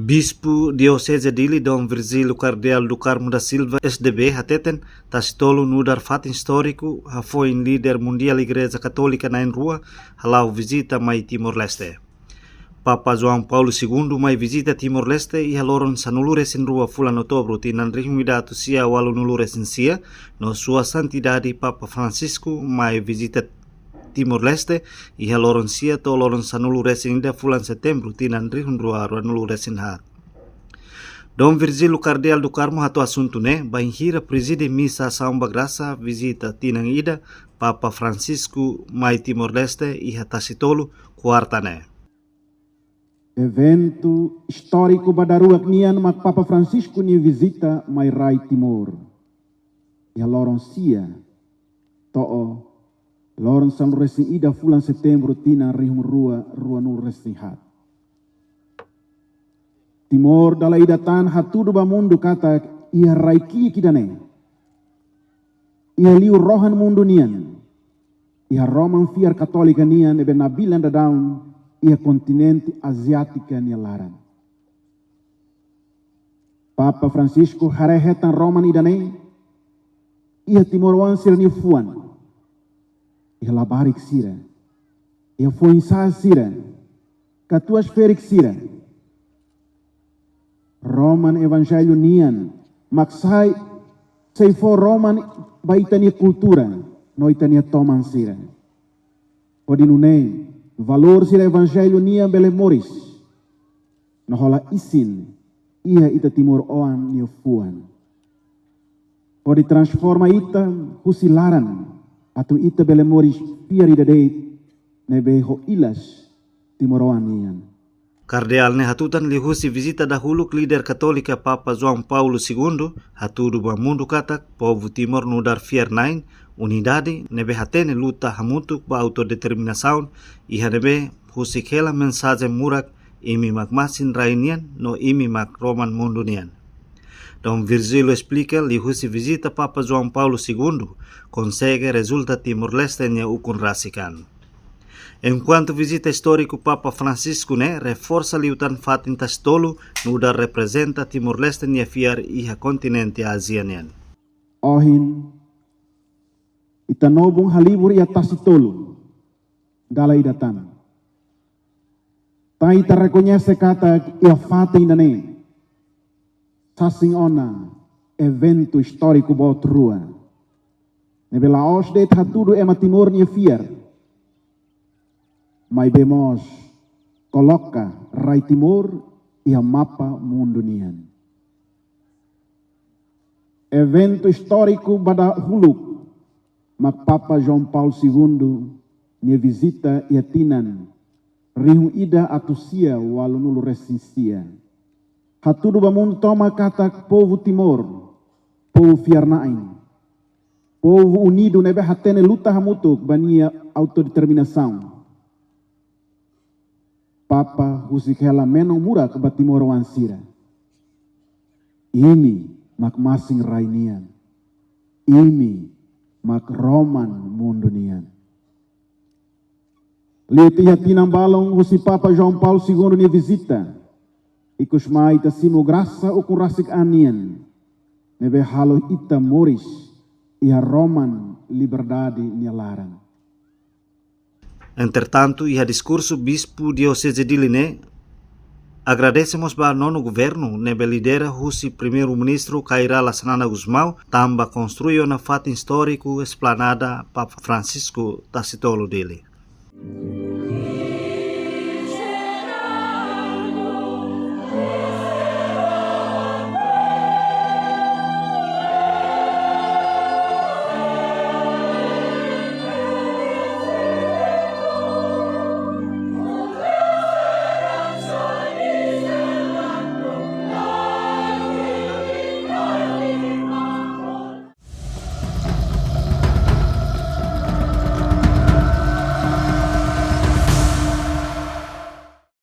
Bispo Diocese Dili Dom Virgílio Cardeal do Carmo da Silva SDB hateten tasitolo nudar fato histórico foi líder mundial Igreja Católica na rua halau visita mai Timor-Leste. Papa João Paulo II mai visita Timor-Leste e haloron sanulures in rua fulan outubro tinan rihmidatu sia walu nulures in sia no sua santidade Papa Francisco mai visita Timor-Leste e haloron sia to loron sanulures in da fulan setembro tinan rihun rua nulures in hat. Dom Virgílio Cardeal do Carmo hatu assunto ne bainhira preside missa São Bagraça visita tinan ida Papa Francisco mai Timor-Leste e hatasitolo quarta ne. Evento histórico badaruak nian mak Papa Francisco ni visita mai rai Timor. E a loron sia to'o loron san resi ida fulan setembro tina rihum rua nul resihat. Timor dala ida tan hatudu bamundu kata ia rai ki kidane. Ia liu rohan mundu nian. Ia Roman fiar katolika nian ebe nabilan da daun ia kontinente asiática ni laran. Papa Francisco harehetan Roman idane ia Timor-wan sir ni fuan. Ia labarik sira. Ia foinsa sira. Katuas ferik sira. Roman evangelho nian maksai sei for Roman baitania kultura no itania toman sira. Podinunei valor sila evangelho nia belemoris na hola isin ia ita Timor oan nia fuan. Pode transforma ita husilaran atau ita belemoris piar ida deit nebe ho ilas Timor oan nian. Cardeal ne hatutan lihusi visita dahulu líder Katolika Papa João Paulo II hatudu bamundu katak povo Timor nudar fiar nain unidade nebe hatene luta hamutuk ba autodeterminação e hanebe husikela mensagem murak imi magmasin rainian no imi mag Roman mundunian. Dom Virgílio explica lihusi visita Papa João Paulo II consegue resulta Timor-Leste nya ukun rasikan. Enquanto visita histórico Papa Francisco ne reforça liutan fatin tastolo nuda representa Timor-Leste nya fiar iha kontinente asianian. Ohin itanobong halibur ia tasitolo dalai datan. Tai reconhece kata ia fata indane. Sasing ona evento histórico bot rua. Nebela osde hatudu ema Timor nia fiar. Mai bemos coloca rai Timor ia mapa mundo nian. Evento histórico bada huluk mak Papa João Paulo II nia visita ia tinan rihum ida atusia walu nulu resinsia. Hatudu bamun toma kata povo Timor, povo fiarnain, povo unido nebe hatene luta hamutuk bania autodeterminação. Papa husikela menong murak ba Timor wansira. Imi mak masing rainian. Imi mak Roman mundunian. Lieti hatinang balong husi Papa João Paulo II ni visita. Ikus mai tasimo graça o kun rasik anian. Nebe halo ita moris ia Roman liberdade ni larang. Entretanto, e a discurso Bispo Diocese Dili ne agradecemos ba nono governo nebe lidera husi primeiro-ministro Kaira Lasnana Gusmão tamba construiu na fato histórico esplanada Papa Francisco tasitolo dele.